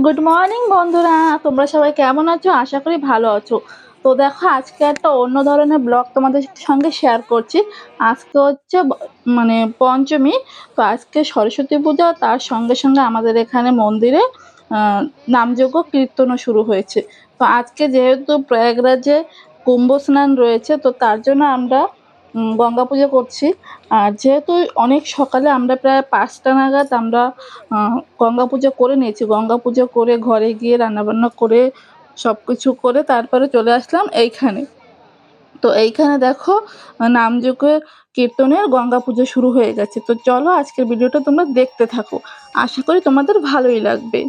Good morning বন্ধুরা, তোমরা সবাই কেমন আছো? আশা করি ভালো আছো। তো দেখো, আজকে একটা অন্য ধরনের ব্লগ তোমাদের সঙ্গে শেয়ার করছি। আজকে হচ্ছে মানে পঞ্চমী। তো আজকে সরস্বতী পূজা, তার সঙ্গে সঙ্গে আমাদের এখানে মন্দিরে নামযজ্ঞ কীর্তনও শুরু হয়েছে। তো আজকে যেহেতু প্রয়াগরাজে কুম্ভ স্নান রয়েছে, তো তার জন্য আমরা গঙ্গা পুজো করছি। আর যেহেতু অনেক সকালে আমরা প্রায় 5টা নাগাদ আমরা গঙ্গা পুজো করে নিয়েছি। গঙ্গা পুজো করে ঘরে গিয়ে রান্নাবান্না করে সব কিছু করে তারপরে চলে আসলাম এইখানে। তো এইখানে দেখো, নামযজ্ঞের কীর্তনের গঙ্গা পুজো শুরু হয়ে গেছে। তো চলো আজকের ভিডিওটা তোমরা দেখতে থাকো, আশা করি তোমাদের ভালোই লাগবে।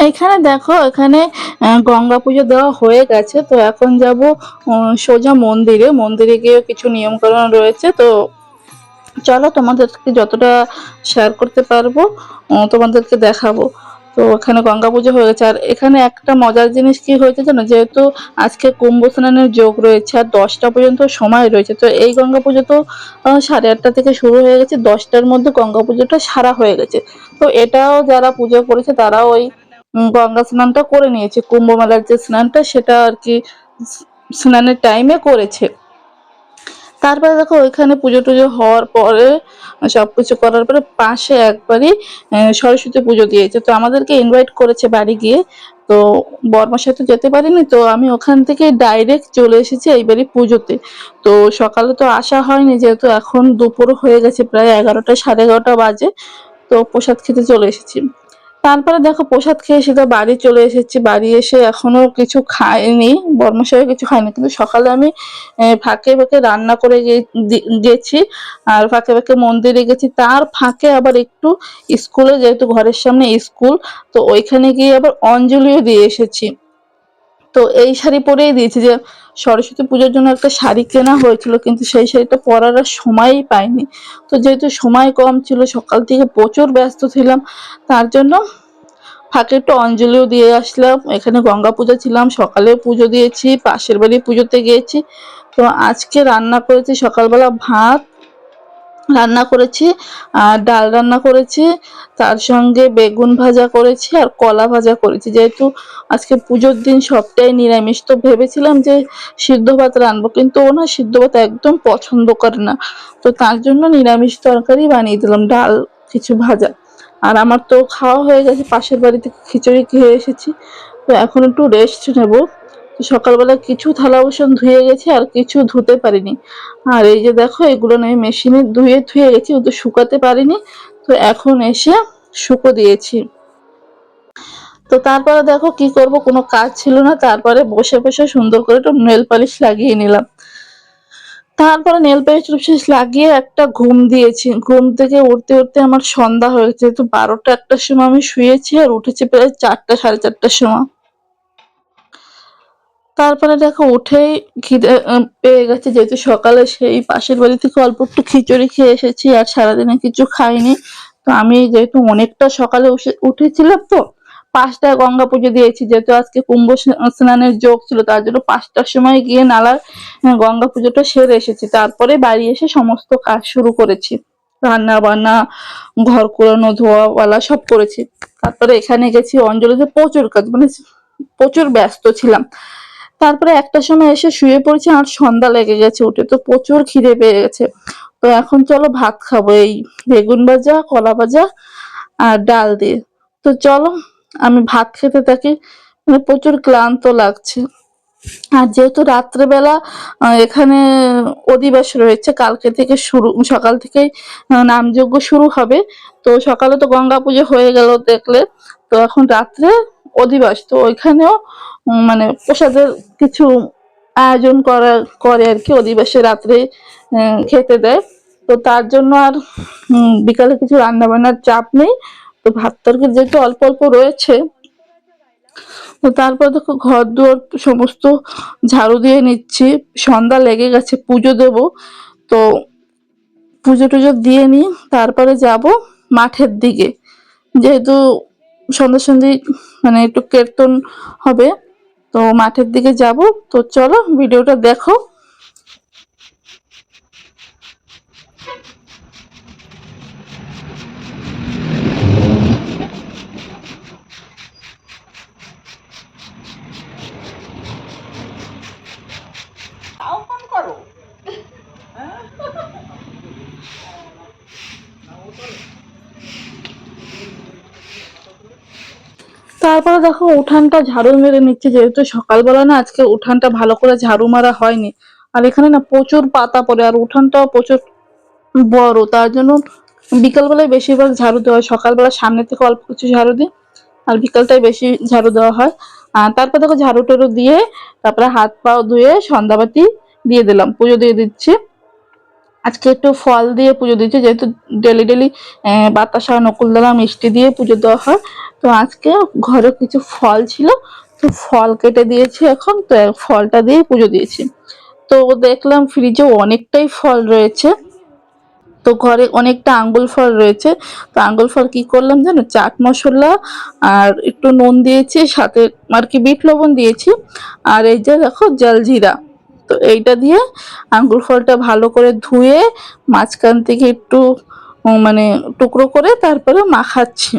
এখানে দেখো, এখানে গঙ্গা পুজো দেওয়া হয়ে গেছে। তো এখন যাব সোজা মন্দিরে। মন্দিরে গিয়ে কিছু নিয়মকানুন রয়েছে। তো চলো তোমাদেরকে যতটা শেয়ার করতে পারবো তোমাদেরকে দেখাবো। তো এখানে গঙ্গা পুজো হয়ে গেছে। আর এখানে একটা মজার জিনিস কি হয়েছে জানো, যেহেতু আজকে কুম্ভ স্নানের যোগ রয়েছে আর 10টা পর্যন্ত সময় রয়েছে, তো এই গঙ্গা পুজো তো 8:30 থেকে শুরু হয়ে গেছে। 10টার মধ্যে গঙ্গা পুজোটা সারা হয়ে গেছে। তো এটাও যারা পুজো করেছে তারাও ওই গঙ্গা স্নানটা করে নিয়েছে। কুম্ভ মেলার যে স্নানটা সেটা আর কি স্নানের টাইমে করেছে। তারপরে দেখো, ওইখানে পুজো টুজো হওয়ার পরে সবকিছু করার পরে পাশে একবারই সরস্বতী পুজো দিয়েছে। তো আমাদেরকে ইনভাইট করেছে বাড়ি গিয়ে। তো বর্মার সাথে যেতে পারিনি, তো আমি ওখান থেকে ডাইরেক্ট চলে এসেছি এইবারই পুজোতে। তো সকালে তো আসা হয়নি, যেহেতু এখন দুপুর হয়ে গেছে, প্রায় 11টা 11:30 বাজে। তো প্রসাদ খেতে চলে এসেছি। তারপরে দেখো প্রসাদ খেয়ে সেটা বাড়ি চলে এসেছি। বাড়ি এসে এখনো কিছু খাইনি, বর্মশাই কিছু খাইনি, কিন্তু সকালে আমি ফাঁকে ফাঁকে রান্না করে গেছি, আর ফাঁকে ফাঁকে মন্দিরে গেছি। তার ফাঁকে আবার একটু স্কুলে, যেহেতু ঘরের সামনে স্কুল, তো ওইখানে গিয়ে আবার অঞ্জলিও দিয়ে এসেছি। তো এই শাড়ি পরেই দিয়েছি, যে সরস্বতী পুজোর জন্য একটা শাড়ি কেনা হয়েছিল, কিন্তু সেই শাড়িটা পরার আর সময়ই পাইনি। তো যেহেতু সময় কম ছিল, সকাল থেকে প্রচুর ব্যস্ত ছিলাম, তার জন্য ফাঁকে একটু অঞ্জলিও দিয়ে আসলাম। এখানে গঙ্গা পূজা ছিলাম, সকালে পুজো দিয়েছি, পাশের বাড়ি পুজোতে গিয়েছি। তো আজকে রান্না করেছি সকালবেলা ভাত রান্না করেছি, আর ডাল রান্না করেছি, তার সঙ্গে বেগুন ভাজা করেছি, আর কলা ভাজা করেছি। যেহেতু আজকে পুজোর দিন সবটাই নিরামিষ, তো ভেবেছিলাম যে সিদ্ধ ভাত রান্নবো, কিন্তু ও না সিদ্ধ ভাত একদম পছন্দ করে না। তো তার জন্য নিরামিষ তরকারি বানিয়ে দিলাম, ডাল কিছু ভাজা। আর আমার তো খাওয়া হয়ে গেছে, পাশের বাড়ি থেকে খিচুড়ি খেয়ে এসেছি। তো এখন একটু রেস্ট নেব। তো সকালবেলা কিছু থালা বাসন ধুয়ে গেছি, আর কিছু ধুতে পারিনি। আর এই যে দেখো, এগুলো আমি মেশিনে ধুয়ে গেছি, তো শুকাতে পারিনি। তো এখন এসে শুকো দিয়েছি। তো তারপরে দেখো কি করব, কোনো কাজ ছিল না, তারপরে বসে বসে সুন্দর করে একটু নেল পালিশ লাগিয়ে নিলাম। তারপরে নেল পালিশ লাগিয়ে একটা ঘুম দিয়েছি। ঘুম থেকে উঠতে উঠতে আমার সন্ধ্যা হয়ে গেছে। তো 12টা 1টার সময় আমি শুয়েছি, আর উঠেছি প্রায় 4টা 4:30টার সময়। তারপরে দেখো উঠেই খিদে পেয়ে গেছে, যেহেতু সকালে সেই পাশের বাড়ি থেকে অল্প একটু খিচুড়ি খেয়ে এসেছি, আর সারাদিনে কিছু খাইনি। তো আমি যেহেতু অনেকটা সকালে উঠেছিলাম, তো 5টায় গঙ্গা পুজো দিয়েছি, যেহেতু আজকে কুম্ভ স্নানের যোগ ছিল, তার জন্য 5টার সময় গিয়ে নালার গঙ্গা পুজোটা সেরে এসেছি। তারপরে বাড়ি এসে সমস্ত কাজ শুরু করেছি, রান্না বান্না, ঘর কুড়ানো, ধোয়াওয়ালা সব করেছি। তারপরে এখানে গেছি অঞ্জলিতে, প্রচুর কাজ, মানে প্রচুর ব্যস্ত ছিলাম। তারপরে 1টার সময় এসে শুয়ে পড়েছি, আর সন্ধ্যা লেগে গেছে উঠে, তো প্রচুর খিদে পেয়ে গেছে। তো এখন চলো ভাত খাবো, এই বেগুন ভাজা, কলা ভাজা আর ডাল দিয়ে। তো চলো আমি ভাত খেতে থাকি, মানে প্রচুর ক্লান্ত লাগছে। আর যেহেতু রাত্রেবেলা এখানে অধিবাস রয়েছে, কালকে থেকে শুরু, সকাল থেকেই নামযজ্ঞ শুরু হবে। তো সকালে তো গঙ্গা পুজো হয়ে গেল দেখলে, তো এখন রাত্রে অধিবাস, তো ওইখানেও মানে প্রসাদের কিছু আয়োজন করে আর কি, অধিবাসে রাত্রে খেতে দেয়। তো তার জন্য আর বিকালে কিছু রান্না বান্নার চাপ নেই। তো ভাত তরকারি যেহেতু অল্প অল্প রয়েছে, তো তারপর দেখো ঘর দুয়ার সমস্ত ঝাড়ু দিয়ে নিচ্ছি। সন্ধ্যা লেগে গেছে, পুজো দেব। তো পুজো টুজো দিয়ে নিই, তারপরে যাব মাঠের দিকে, যেহেতু সন্ধ্যা সন্ধি মানে একটু কীর্তন হবে, তো মাঠের দিকে যাব। তো চলো ভিডিওটা দেখো। তারপরে দেখো উঠানটা ঝাড়ু মেরে নিচ্ছে, যেহেতু সকালবেলা না আজকে উঠানটা ভালো করে ঝাড়ু মারা হয়নি। আর এখানে না প্রচুর পাতা পড়ে, আর উঠানটাও প্রচুর বড়, তার জন্য বিকালবেলায় বেশিরভাগ ঝাড়ু দেওয়া হয়। সকালবেলা সামনে থেকে অল্প কিছু ঝাড়ু দিই, আর বিকালটাই বেশি ঝাড়ু দেওয়া হয়। আর তারপর দেখো ঝাড়ু টাড়ু দিয়ে, তারপরে হাত পাও ধুয়ে সন্ধ্যাবাতি দিয়ে দিলাম, পুজো দিয়ে দিচ্ছি। আজকে একটু ফল দিয়ে পুজো দিচ্ছি, যেহেতু ডেলি ডেলি বাতাসা, নকুলদানা, মিষ্টি দিয়ে পুজো দেওয়া হয়। তো আজকে ঘরে কিছু ফল ছিল, তো ফল কেটে দিয়েছি এখন, তো ফলটা দিয়ে পুজো দিয়েছি। তো দেখলাম ফ্রিজে অনেকটাই ফল রয়েছে, তো ঘরে অনেকটা আঙ্গুল ফল রয়েছে। তো আঙ্গুল ফল কি করলাম জানো, চাট মশলা আর একটু নুন দিয়েছি, সাথে আর কি বিট লবণ দিয়েছি, আর এই যে দেখো জলজিরা। তো এইটা দিয়ে আঙ্গুর ফলটা ভালো করে ধুয়ে মাঝখান থেকে একটু মানে টুকরো করে তারপরে মাখাচ্ছি।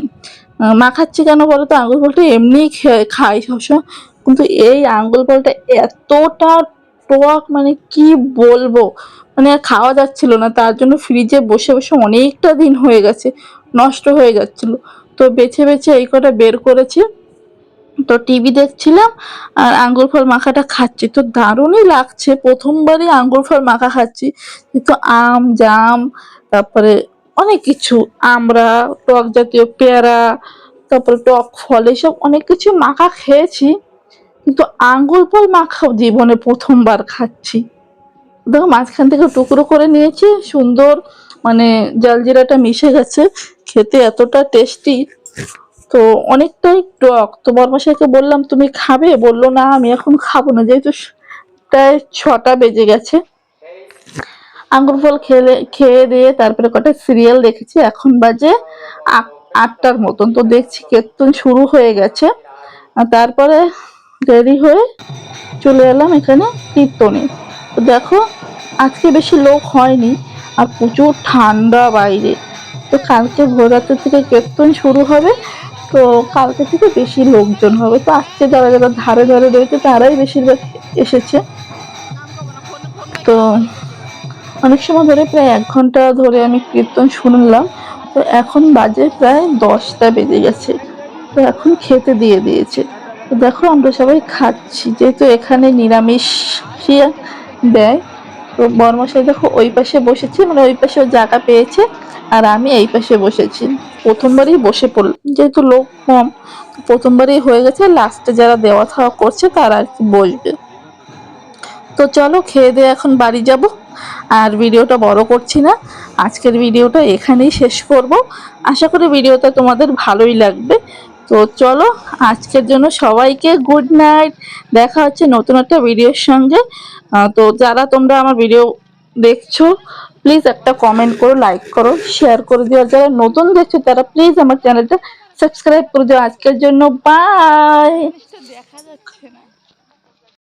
মাখাচ্ছি কেন বলো তো, আঙ্গুর ফলটা এমনিই খাই সবসময়, কিন্তু এই আঙ্গুর ফলটা এতটা টক, মানে কি বলবো, মানে আর খাওয়া যাচ্ছিল না। তার জন্য ফ্রিজে বসে বসে অনেকটা দিন হয়ে গেছে, নষ্ট হয়ে যাচ্ছিল। তো বেছে বেছে এই কটা বের করেছি। তো টিভি দেখছিলাম, আর আঙ্গুর ফল মাখাটা খাচ্ছি, তো দারুণই লাগছে, প্রথমবারই আঙ্গুর ফল মাখা খাচ্ছি। কিন্তু আম, জাম, তারপরে অনেক কিছু, আমড়া, টক জাতীয় পেয়ারা, তারপরে টক ফল, এসব অনেক কিছু মাখা খেয়েছি, কিন্তু আঙ্গুর ফল মাখা জীবনে প্রথমবার খাচ্ছি। দেখো মাঝখান থেকে টুকরো করে নিয়েছি, সুন্দর মানে জলজিরাটা মিশে গেছে, খেতে এতটা টেস্টি। তো অনেকটাই টক। তো বড়মশাইকে বললাম তুমি খাবে, বললো না আমি এখন খাবো না, যেহেতু প্রায় 6টা বেজে গেছে। আঙ্গুর ফল খেয়ে দিয়ে তারপরে কটা সিরিয়াল দেখেছি, এখন বাজে 8টার মতন। তো দেখছি কীর্তন শুরু হয়ে গেছে, আর তারপরে দেরি হয়ে চলে এলাম এখানে কীর্তনে। তো দেখো আজকে বেশি লোক হয়নি, আর প্রচুর ঠান্ডা বাইরে। তো কালকে ভোর রাত্রে থেকে কীর্তন শুরু হবে, তো কালকে থেকে বেশি লোকজন হবে। তো আজকে যারা যারা ধারে ধারে রয়েছে তারাই বেশিরভাগ এসেছে। তো অনেক সময় ধরে প্রায় 1 ঘন্টা ধরে আমি কীর্তন শুনলাম। তো এখন বাজে প্রায় 10টা বেজে গেছে, তো এখন খেতে দিয়ে দিয়েছে। তো দেখো আমরা সবাই খাচ্ছি, যেহেতু এখানে নিরামিষ দেয়। তো বর্মশাই দেখো ওই পাশে বসেছে, মানে ওই পাশে জায়গা পেয়েছে, আর আমি এই পাশে বসেছি। প্রথমবারই বসে পড়লাম, যেহেতু লোক কম, প্রথমবারই হয়ে গেছে। লাস্টে যারা দেওয়া থাওয়া করছে তারা আর কি বসবে। তো চলো খেয়ে দিয়ে এখন বাড়ি যাব, আর ভিডিওটা বড় করছি না, আজকের ভিডিওটা এখানেই শেষ করব। আশা করি ভিডিওটা তোমাদের ভালোই লাগবে। তো চলো আজকের জন্য সবাইকে গুড নাইট, দেখা হচ্ছে নতুন একটা ভিডিওর সঙ্গে। তো যারা তোমরা আমার ভিডিও দেখছো প্লিজ একটা কমেন্ট করো, লাইক করো, শেয়ার করে দিও। যারা নতুন দেখছো তারা প্লিজ আমার চ্যানেলটা সাবস্ক্রাইব করে দিও। আজকের জন্য বাই। দেখা যাচ্ছে না।